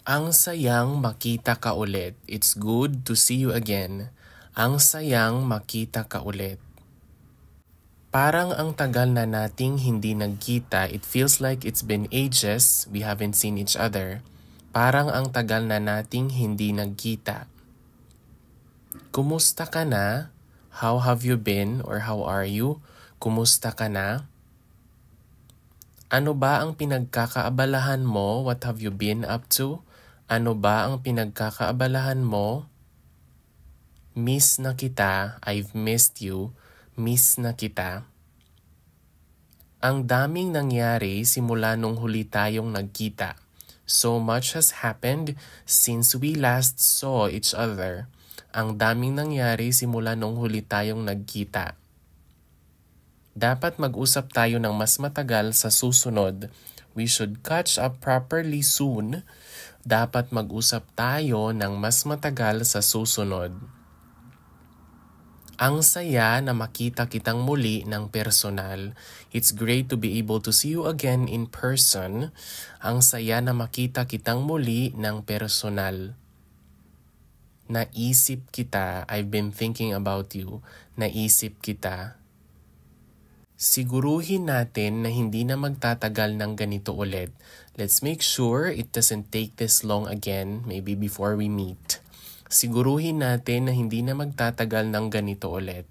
Ang sayang makita ka ulit. It's good to see you again. Ang sayang makita ka ulit. Parang ang tagal na nating hindi nagkita. It feels like it's been ages we haven't seen each other. Parang ang tagal na nating hindi nagkita. Kumusta ka na? How have you been or how are you? Kumusta ka na? Ano ba ang pinagkakaabalahan mo? What have you been up to? Ano ba ang pinagkakaabalahan mo? Miss na kita. I've missed you. Miss na kita. Ang daming nangyari simula nung huli tayong nagkita. So much has happened since we last saw each other. Ang daming nangyari simula nung huli tayong nagkita. Dapat mag-usap tayo ng mas matagal sa susunod. We should catch up properly soon. Dapat mag-usap tayo ng mas matagal sa susunod. Ang saya na makita kitang muli ng personal. It's great to be able to see you again in person. Ang saya na makita kitang muli ng personal. Naisip kita. I've been thinking about you. Naisip kita. Siguruhin natin na hindi na magtatagal ng ganito ulit. Let's make sure it doesn't take this long again, maybe before we meet. Siguruhin natin na hindi na magtatagal ng ganito ulit.